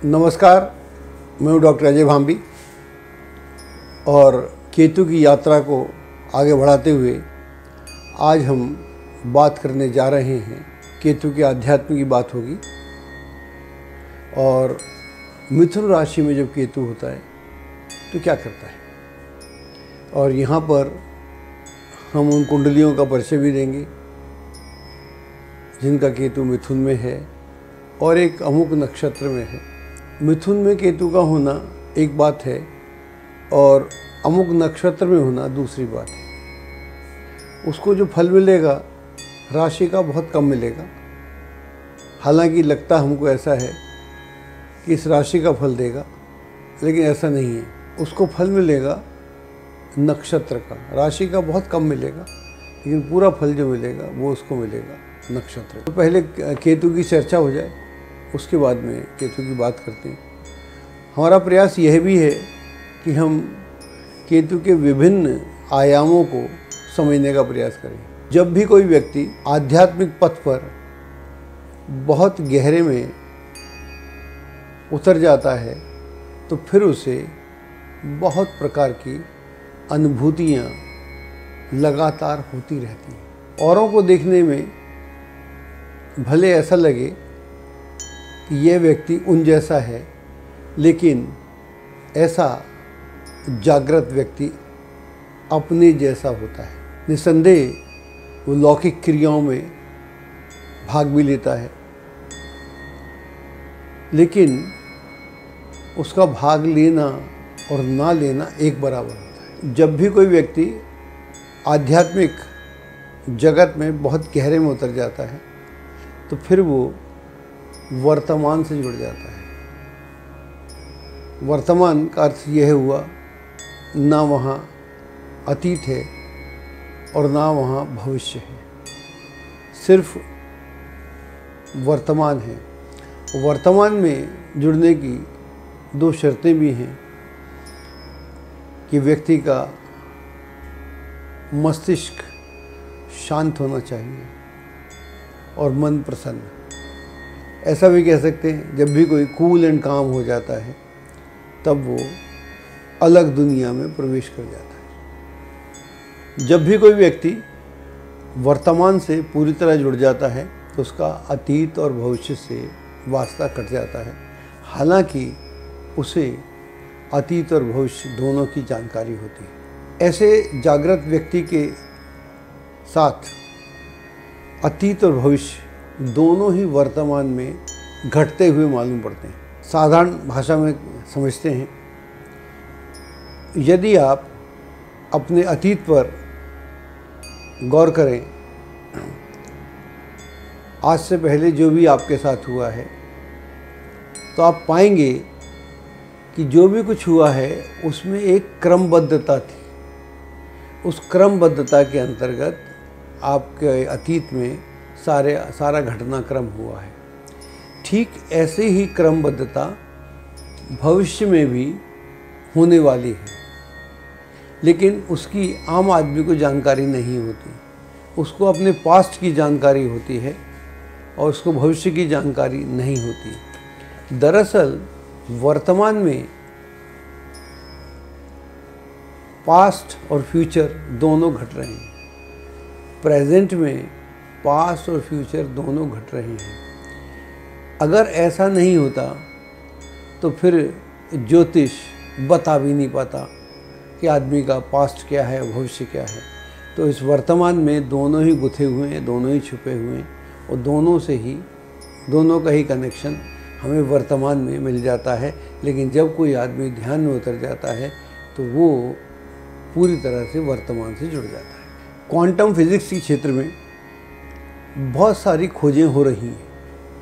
नमस्कार, मैं हूँ डॉक्टर अजय भांबी और केतु की यात्रा को आगे बढ़ाते हुए आज हम बात करने जा रहे हैं। केतु के आध्यात्म की बात होगी और मिथुन राशि में जब केतु होता है तो क्या करता है, और यहाँ पर हम उन कुंडलियों का परिचय भी देंगे जिनका केतु मिथुन में है और एक अमुक नक्षत्र में है। मिथुन में केतु का होना एक बात है और अमुक नक्षत्र में होना दूसरी बात है। उसको जो फल मिलेगा राशि का बहुत कम मिलेगा। हालांकि लगता हमको ऐसा है कि इस राशि का फल देगा, लेकिन ऐसा नहीं है। उसको फल मिलेगा नक्षत्र का, राशि का बहुत कम मिलेगा, लेकिन पूरा फल जो मिलेगा वो उसको मिलेगा नक्षत्र। तो पहले केतु की चर्चा हो जाए, उसके बाद में केतु की बात करते हैं। हमारा प्रयास यह भी है कि हम केतु के विभिन्न आयामों को समझने का प्रयास करें। जब भी कोई व्यक्ति आध्यात्मिक पथ पर बहुत गहरे में उतर जाता है तो फिर उसे बहुत प्रकार की अनुभूतियाँ लगातार होती रहती हैं। औरों को देखने में भले ऐसा लगे कि यह व्यक्ति उन जैसा है, लेकिन ऐसा जागृत व्यक्ति अपने जैसा होता है। निसंदेह वो लौकिक क्रियाओं में भाग भी लेता है, लेकिन उसका भाग लेना और ना लेना एक बराबर होता है। जब भी कोई व्यक्ति आध्यात्मिक जगत में बहुत गहरे में उतर जाता है तो फिर वो वर्तमान से जुड़ जाता है। वर्तमान का अर्थ यह हुआ ना वहाँ अतीत है और ना वहाँ भविष्य है, सिर्फ वर्तमान है। वर्तमान में जुड़ने की दो शर्तें भी हैं कि व्यक्ति का मस्तिष्क शांत होना चाहिए और मन प्रसन्न। ऐसा भी कह सकते हैं, जब भी कोई कूल एंड काम हो जाता है तब वो अलग दुनिया में प्रवेश कर जाता है। जब भी कोई व्यक्ति वर्तमान से पूरी तरह जुड़ जाता है तो उसका अतीत और भविष्य से वास्ता कट जाता है। हालांकि उसे अतीत और भविष्य दोनों की जानकारी होती है। ऐसे जागृत व्यक्ति के साथ अतीत और भविष्य दोनों ही वर्तमान में घटते हुए मालूम पड़ते हैं। साधारण भाषा में समझते हैं, यदि आप अपने अतीत पर गौर करें, आज से पहले जो भी आपके साथ हुआ है, तो आप पाएंगे कि जो भी कुछ हुआ है उसमें एक क्रमबद्धता थी। उस क्रमबद्धता के अंतर्गत आपके अतीत में सारा घटनाक्रम हुआ है। ठीक ऐसे ही क्रमबद्धता भविष्य में भी होने वाली है, लेकिन उसकी आम आदमी को जानकारी नहीं होती। उसको अपने पास्ट की जानकारी होती है और उसको भविष्य की जानकारी नहीं होती। दरअसल वर्तमान में पास्ट और फ्यूचर दोनों घट रहे हैं। प्रेजेंट में पास्ट और फ्यूचर दोनों घट रहे हैं। अगर ऐसा नहीं होता तो फिर ज्योतिष बता भी नहीं पाता कि आदमी का पास्ट क्या है, भविष्य क्या है। तो इस वर्तमान में दोनों ही गुथे हुए हैं, दोनों ही छुपे हुए हैं और दोनों का ही कनेक्शन हमें वर्तमान में मिल जाता है। लेकिन जब कोई आदमी ध्यान में उतर जाता है तो वो पूरी तरह से वर्तमान से जुड़ जाता है। क्वांटम फिजिक्स के क्षेत्र में बहुत सारी खोजें हो रही हैं।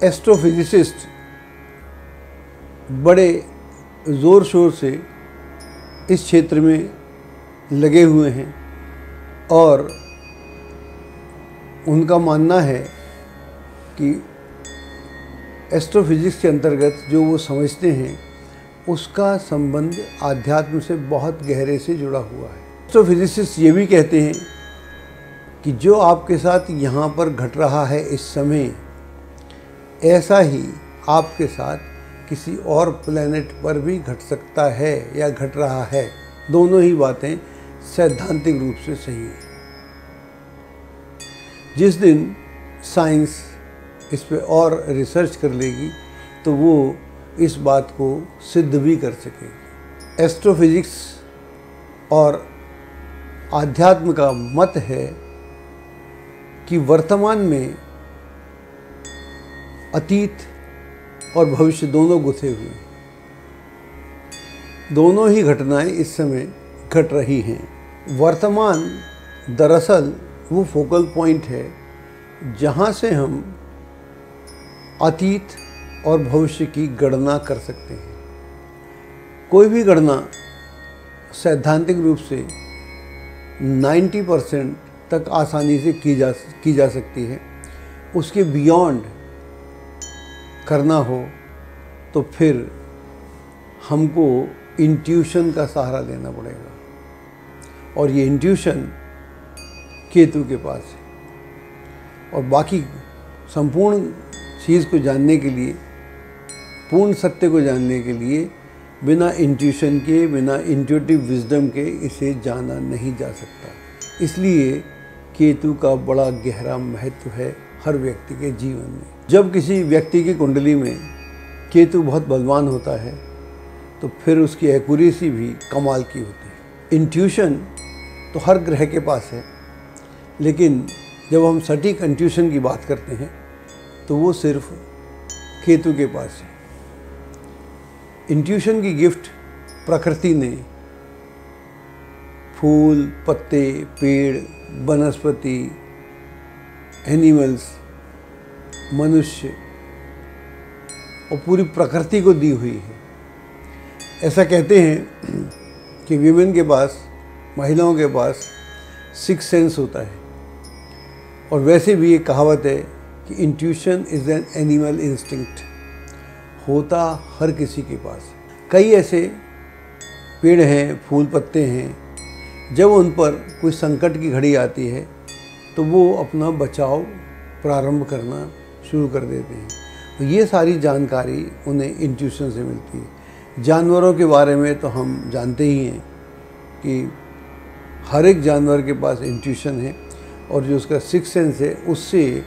एस्ट्रोफिजिसिस्ट बड़े ज़ोर शोर से इस क्षेत्र में लगे हुए हैं और उनका मानना है कि एस्ट्रोफिजिक्स के अंतर्गत जो वो समझते हैं उसका संबंध आध्यात्म से बहुत गहरे से जुड़ा हुआ है। एस्ट्रोफिजिसिस्ट ये भी कहते हैं कि जो आपके साथ यहाँ पर घट रहा है इस समय, ऐसा ही आपके साथ किसी और प्लेनेट पर भी घट सकता है या घट रहा है। दोनों ही बातें सैद्धांतिक रूप से सही हैं। जिस दिन साइंस इस पे और रिसर्च कर लेगी तो वो इस बात को सिद्ध भी कर सकेगी। एस्ट्रोफिजिक्स और आध्यात्म का मत है कि वर्तमान में अतीत और भविष्य दोनों गुथे हुए हैं। दोनों ही घटनाएं इस समय घट रही हैं। वर्तमान दरअसल वो फोकल पॉइंट है जहाँ से हम अतीत और भविष्य की गणना कर सकते हैं। कोई भी गणना सैद्धांतिक रूप से 90% तक आसानी से की जा सकती है। उसके बियॉन्ड करना हो तो फिर हमको इंट्यूशन का सहारा लेना पड़ेगा, और ये इंट्यूशन केतु के पास है। और बाकी संपूर्ण चीज़ को जानने के लिए, पूर्ण सत्य को जानने के लिए बिना इंट्यूशन के, बिना इंट्यूटिव विजडम के इसे जाना नहीं जा सकता। इसलिए केतु का बड़ा गहरा महत्व है हर व्यक्ति के जीवन में। जब किसी व्यक्ति की कुंडली में केतु बहुत बलवान होता है तो फिर उसकी एक्यूरेसी भी कमाल की होती है। इंट्यूशन तो हर ग्रह के पास है, लेकिन जब हम सटीक इंट्यूशन की बात करते हैं तो वो सिर्फ केतु के पास है। इंट्यूशन की गिफ्ट प्रकृति ने फूल, पत्ते, पेड़, वनस्पति, एनिमल्स, मनुष्य और पूरी प्रकृति को दी हुई है। ऐसा कहते हैं कि विमेन के पास, महिलाओं के पास 6 सेंस होता है। और वैसे भी एक कहावत है कि intuition is an animal instinct, होता हर किसी के पास। कई ऐसे पेड़ हैं, फूल पत्ते हैं, जब उन पर कोई संकट की घड़ी आती है तो वो अपना बचाव प्रारंभ करना शुरू कर देते हैं। तो ये सारी जानकारी उन्हें इंट्यूशन से मिलती है। जानवरों के बारे में तो हम जानते ही हैं कि हर एक जानवर के पास इंट्यूशन है, और जो उसका 6 सेंस है उससे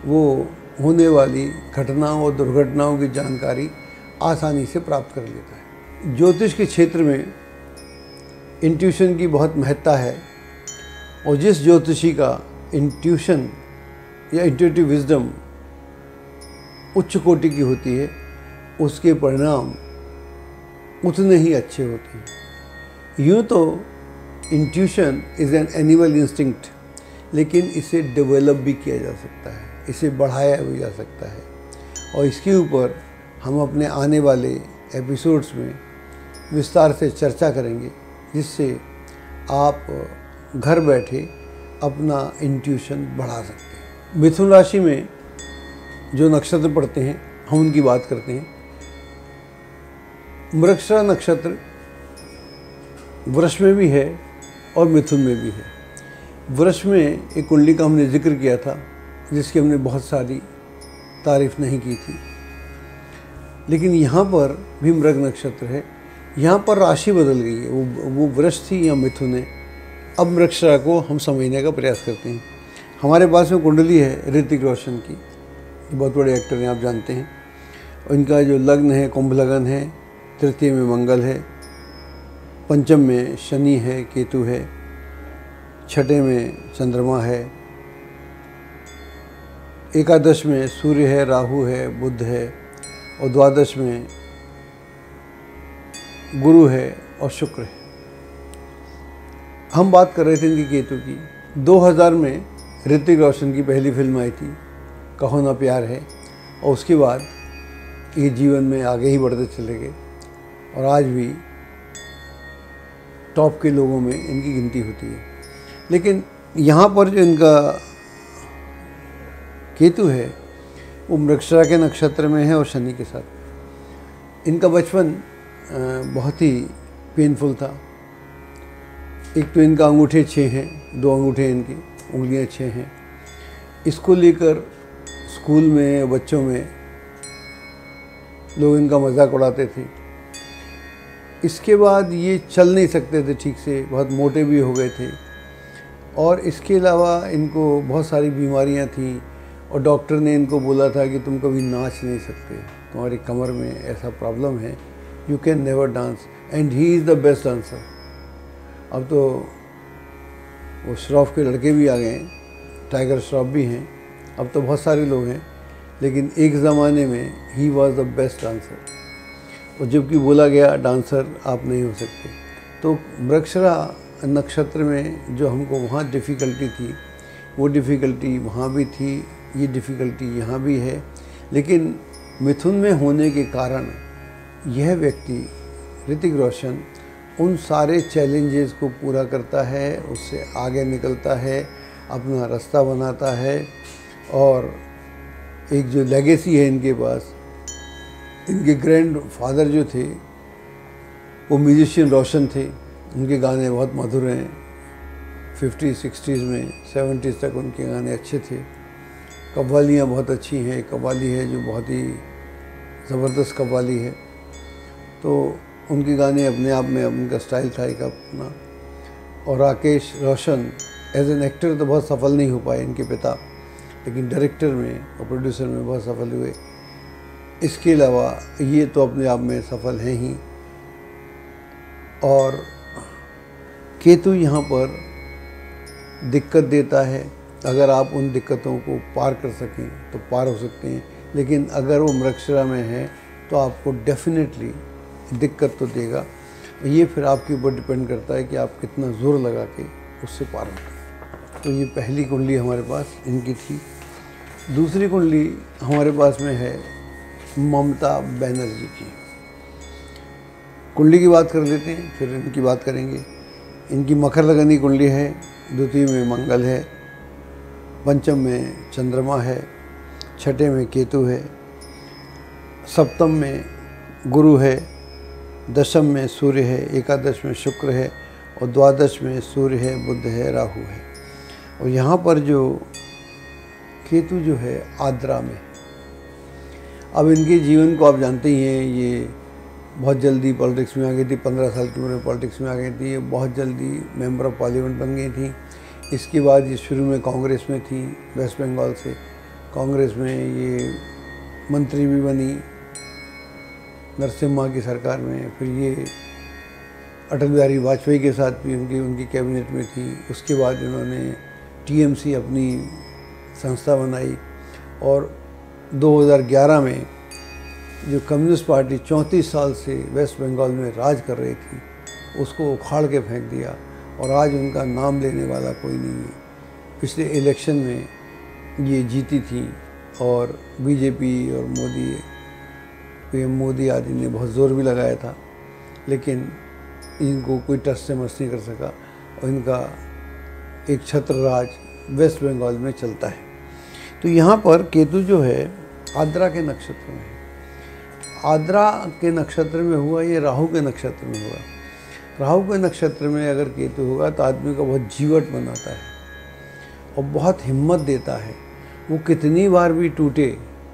वो होने वाली घटनाओं और दुर्घटनाओं की जानकारी आसानी से प्राप्त कर लेता है। ज्योतिष के क्षेत्र में इंट्यूशन की बहुत महत्ता है, और जिस ज्योतिषी का इंट्यूशन या इंट्यूटिव विजडम उच्च कोटि की होती है उसके परिणाम उतने ही अच्छे होते हैं। यूँ तो intuition is an animal instinct, लेकिन इसे डेवलप भी किया जा सकता है, इसे बढ़ाया भी जा सकता है। और इसके ऊपर हम अपने आने वाले एपिसोड्स में विस्तार से चर्चा करेंगे, जिससे आप घर बैठे अपना इंट्यूशन बढ़ा सकते हैं। मिथुन राशि में जो नक्षत्र पड़ते हैं हम उनकी बात करते हैं। मृगशिरा नक्षत्र वृष में भी है और मिथुन में भी है। वृष में एक कुंडली का हमने जिक्र किया था जिसकी हमने बहुत सारी तारीफ नहीं की थी, लेकिन यहाँ पर भी मृग नक्षत्र है। यहाँ पर राशि बदल गई है, वो वृष थी या मिथुन है। अब मृगशिरा को हम समझने का प्रयास करते हैं। हमारे पास में कुंडली है ऋतिक रोशन की, बहुत बड़े एक्टर हैं, आप जानते हैं। और इनका जो लग्न है कुंभ लग्न है, तृतीय में मंगल है, पंचम में शनि है, केतु है, छठे में चंद्रमा है, एकादश में सूर्य है, राहु है, बुध है, और द्वादश में गुरु है और शुक्र है। हम बात कर रहे थे इनकी केतु की। 2000 में ऋतिक रोशन की पहली फिल्म आई थी कहो ना प्यार है, और उसके बाद ये जीवन में आगे ही बढ़ते चले गए, और आज भी टॉप के लोगों में इनकी गिनती होती है। लेकिन यहाँ पर जो इनका केतु है वो मृगशिरा के नक्षत्र में है और शनि के साथ। इनका बचपन बहुत ही पेनफुल था। एक तो इनका अंगूठे 6 हैं, 2 अंगूठे इनकी, उंगलियां 6 हैं। इसको लेकर स्कूल में बच्चों में लोग इनका मजाक उड़ाते थे। इसके बाद ये चल नहीं सकते थे ठीक से, बहुत मोटे भी हो गए थे, और इसके अलावा इनको बहुत सारी बीमारियां थी, और डॉक्टर ने इनको बोला था कि तुम कभी नाच नहीं सकते, तुम्हारी कमर में ऐसा प्रॉब्लम है, you can never dance, and he is the best dancer. अब तो वो श्रॉफ के लड़के भी आ गए हैं, टाइगर श्रॉफ भी हैं, अब तो बहुत सारे लोग हैं, लेकिन एक ज़माने में he was the best dancer. और जबकि बोला गया डांसर आप नहीं हो सकते। तो मृगशिरा नक्षत्र में जो हमको वहाँ डिफ़िकल्टी थी, वो डिफ़िकल्टी वहाँ भी थी, ये डिफ़िकल्टी यहाँ भी है, लेकिन मिथुन में होने के कारण यह व्यक्ति ऋतिक रोशन उन सारे चैलेंजेस को पूरा करता है, उससे आगे निकलता है, अपना रास्ता बनाता है। और एक जो लेगेसी है इनके पास, इनके ग्रैंड फादर जो थे वो म्यूजिशियन रोशन थे, उनके गाने बहुत मधुर हैं, 50s 60s में 70s तक उनके गाने अच्छे थे। कव्वालियाँ बहुत अच्छी हैं, एक कव्वाली है जो बहुत ही ज़बरदस्त कव्वाली है, तो उनके गाने अपने आप में उनका स्टाइल था एक अपना। और Rakesh Roshan as an actor तो बहुत सफल नहीं हो पाए इनके पिता, लेकिन डायरेक्टर में और प्रोड्यूसर में बहुत सफल हुए। इसके अलावा ये तो अपने आप में सफल हैं ही। और केतु यहाँ पर दिक्कत देता है, अगर आप उन दिक्कतों को पार कर सकें तो पार हो सकते हैं, लेकिन अगर वो मृगशिरा में है तो आपको डेफिनेटली दिक्कत तो देगा। ये फिर आपके ऊपर डिपेंड करता है कि आप कितना ज़ोर लगा के उससे पार होते हैं। तो ये पहली कुंडली हमारे पास इनकी थी। दूसरी कुंडली हमारे पास में है ममता बनर्जी की। कुंडली की बात कर लेते हैं, फिर इनकी बात करेंगे। इनकी मकर लगनी कुंडली है, द्वितीय में मंगल है, पंचम में चंद्रमा है, छठे में केतु है, सप्तम में गुरु है, दशम में सूर्य है, एकादश में शुक्र है, और द्वादश में सूर्य है, बुध है, राहु है। और यहाँ पर जो केतु जो है आद्रा में है। अब इनके जीवन को आप जानते ही हैं, ये बहुत जल्दी पॉलिटिक्स में आ गई थी, 15 साल की उम्र में पॉलिटिक्स में आ गई थी, ये बहुत जल्दी मेंबर ऑफ पार्लियामेंट बन गई थी। इसके बाद ये शुरू में कांग्रेस में थी, वेस्ट बंगाल से कांग्रेस में ये मंत्री भी बनी नरसिम्हा की सरकार में, फिर ये अटल बिहारी वाजपेयी के साथ भी उनकी कैबिनेट में थी। उसके बाद इन्होंने टीएमसी अपनी संस्था बनाई, और 2011 में जो कम्युनिस्ट पार्टी 34 साल से वेस्ट बंगाल में राज कर रही थी, उसको उखाड़ के फेंक दिया, और आज उनका नाम लेने वाला कोई नहीं है। पिछले इलेक्शन में ये जीती थी, और बीजेपी और मोदी, पीएम मोदी आदि ने बहुत ज़ोर भी लगाया था, लेकिन इनको कोई टस से मस नहीं कर सका, और इनका एक छत्र राज वेस्ट बंगाल में चलता है। तो यहाँ पर केतु जो है आद्रा के नक्षत्र में है। आद्रा के नक्षत्र में हुआ, ये राहु के नक्षत्र में हुआ। राहु के नक्षत्र में अगर केतु होगा तो आदमी को बहुत जीवट बनाता है और बहुत हिम्मत देता है। वो कितनी बार भी टूटे,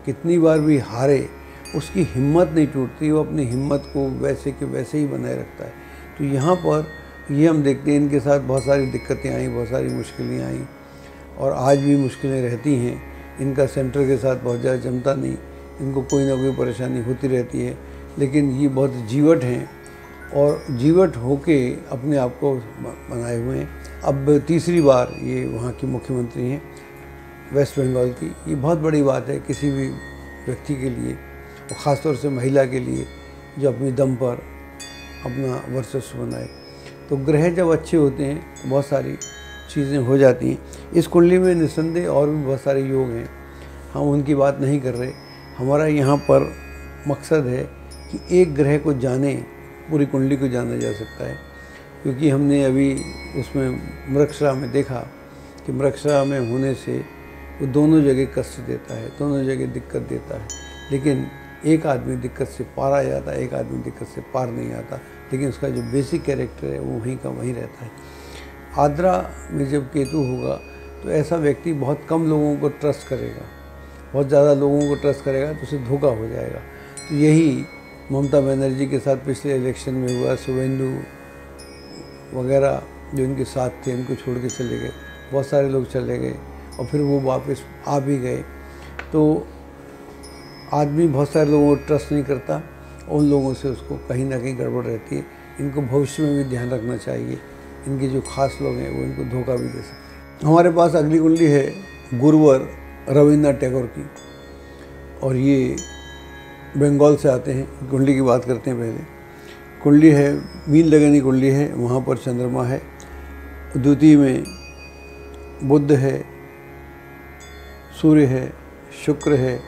कितनी बार भी हारे, उसकी हिम्मत नहीं टूटती, वो अपनी हिम्मत को वैसे के वैसे ही बनाए रखता है। तो यहाँ पर ये हम देखते हैं इनके साथ बहुत सारी दिक्कतें आई, बहुत सारी मुश्किलें आई, और आज भी मुश्किलें रहती हैं। इनका सेंटर के साथ बहुत ज़्यादा जमता नहीं, इनको कोई ना कोई परेशानी होती रहती है, लेकिन ये बहुत जीवट हैं और जीवट होके अपने आप को बनाए हुए हैं। अब तीसरी बार ये वहाँ की मुख्यमंत्री हैं वेस्ट बंगाल की। ये बहुत बड़ी बात है किसी भी व्यक्ति के लिए, और ख़ास तौर से महिला के लिए जो अपनी दम पर अपना वर्चस्व बनाए। तो ग्रह जब अच्छे होते हैं तो बहुत सारी चीज़ें हो जाती हैं। इस कुंडली में निस्संदेह और भी बहुत सारे योग हैं, हम उनकी बात नहीं कर रहे। हमारा यहाँ पर मकसद है कि एक ग्रह को जाने, पूरी कुंडली को जाना जा सकता है, क्योंकि हमने अभी उसमें मृगशिरा में देखा कि मृगशिरा में होने से वो दोनों जगह कष्ट देता है, दोनों जगह दिक्कत देता है। लेकिन एक आदमी दिक्कत से पार आ जाता है, एक आदमी दिक्कत से पार नहीं आता, लेकिन उसका जो बेसिक कैरेक्टर है वो वहीं का वहीं रहता है। आद्रा में जब केतु होगा तो ऐसा व्यक्ति बहुत कम लोगों को ट्रस्ट करेगा, बहुत ज़्यादा लोगों को ट्रस्ट करेगा तो उसे धोखा हो जाएगा। तो यही ममता बनर्जी के साथ पिछले इलेक्शन में हुआ। शुभेंदु वगैरह जो इनके साथ थे इनको छोड़ के चले गए, बहुत सारे लोग चले गए और फिर वो वापस आ भी गए। तो आदमी बहुत सारे लोगों को ट्रस्ट नहीं करता, उन लोगों से उसको कहीं ना कहीं गड़बड़ रहती है। इनको भविष्य में भी ध्यान रखना चाहिए, इनके जो खास लोग हैं वो इनको धोखा भी दे सकते हैं। हमारे पास अगली कुंडली है गुरुवर रविन्द्रनाथ टैगोर की, और ये बंगाल से आते हैं। कुंडली की बात करते हैं पहले। कुंडली है मीन लगनी कुंडली है, वहाँ पर चंद्रमा है, द्वितीय में बुध है, सूर्य है, शुक्र है,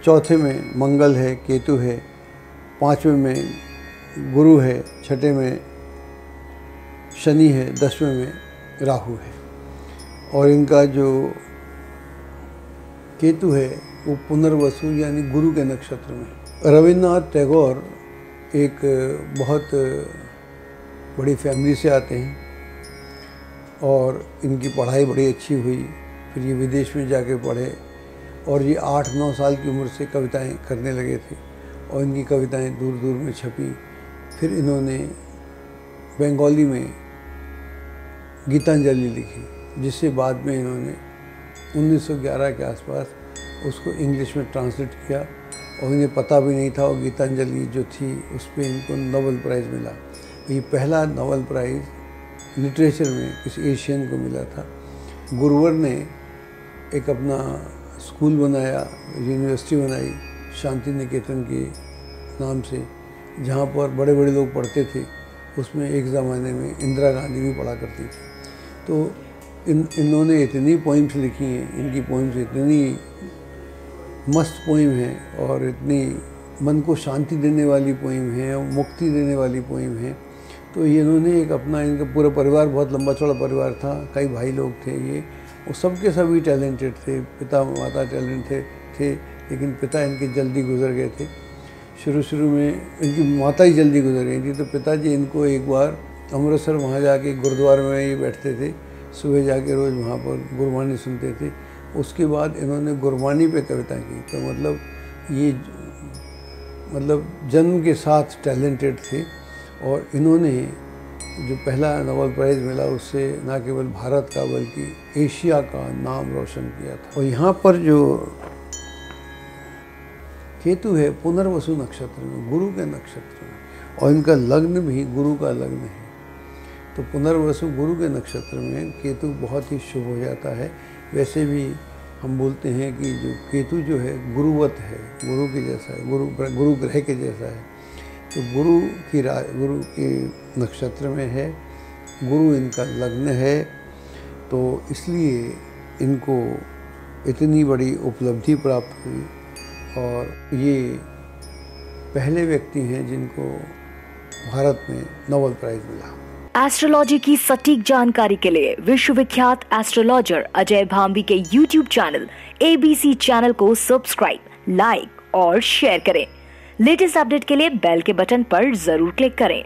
चौथे में मंगल है, केतु है, पाँचवें में गुरु है, छठे में शनि है, 10वें में राहु है। और इनका जो केतु है वो पुनर्वसु यानी गुरु के नक्षत्र में। रविन्द्रनाथ टैगोर एक बहुत बड़ी फैमिली से आते हैं और इनकी पढ़ाई बड़ी अच्छी हुई। फिर ये विदेश में जाके पढ़े और ये 8-9 साल की उम्र से कविताएं करने लगे थे और इनकी कविताएं दूर दूर में छपी। फिर इन्होंने बंगाली में गीतांजलि लिखी, जिससे बाद में इन्होंने 1911 के आसपास उसको इंग्लिश में ट्रांसलेट किया और इन्हें पता भी नहीं था। और गीतांजलि जो थी उस पर इनको नोबेल प्राइज़ मिला। ये पहला नोबेल प्राइज़ लिटरेचर में किसी एशियन को मिला था। गुरुवर ने एक अपना स्कूल बनाया, यूनिवर्सिटी बनाई शांति निकेतन के नाम से, जहाँ पर बड़े बड़े लोग पढ़ते थे। उसमें एक ज़माने में इंदिरा गांधी भी पढ़ा करती थी। तो इन्होंने इतनी पोइम्स लिखी हैं, इनकी पोइम्स इतनी मस्त पोइम है और इतनी मन को शांति देने वाली पोइम है और मुक्ति देने वाली पोइम है। तो ये इन्होंने एक अपना, इनका पूरा परिवार बहुत लंबा चौड़ा परिवार था, कई भाई लोग थे ये, वो सबके सभी टैलेंटेड थे। पिता माता टैलेंटेड थे लेकिन पिता इनके जल्दी गुजर गए थे। शुरू में इनकी माता ही जल्दी गुजर गई थी, तो पिताजी इनको एक बार अमृतसर वहाँ जाके गुरुद्वारे में ही बैठते थे, सुबह जाके रोज़ वहाँ पर गुरबानी सुनते थे। उसके बाद इन्होंने गुरबानी पे कविता की। तो मतलब जन्म के साथ टैलेंटेड थे और इन्होंने जो पहला नोबेल प्राइज़ मिला उससे न केवल भारत का बल्कि एशिया का नाम रोशन किया था। और यहाँ पर जो केतु है पुनर्वसु नक्षत्र में, गुरु के नक्षत्र में, और इनका लग्न भी गुरु का लग्न है। तो पुनर्वसु गुरु के नक्षत्र में केतु बहुत ही शुभ हो जाता है। वैसे भी हम बोलते हैं कि जो केतु जो है गुरुवत है, गुरु के जैसा है, गुरु ग्रह के जैसा है। तो गुरु के नक्षत्र में है, गुरु इनका लग्न है, तो इसलिए इनको इतनी बड़ी उपलब्धि प्राप्त हुई और ये पहले व्यक्ति हैं जिनको भारत में नोबेल प्राइज़ मिला। एस्ट्रोलॉजी की सटीक जानकारी के लिए विश्वविख्यात एस्ट्रोलॉजर अजय भांबी के YouTube चैनल ABC चैनल को सब्सक्राइब, लाइक और शेयर करें। लेटेस्ट अपडेट के लिए बेल के बटन पर जरूर क्लिक करें।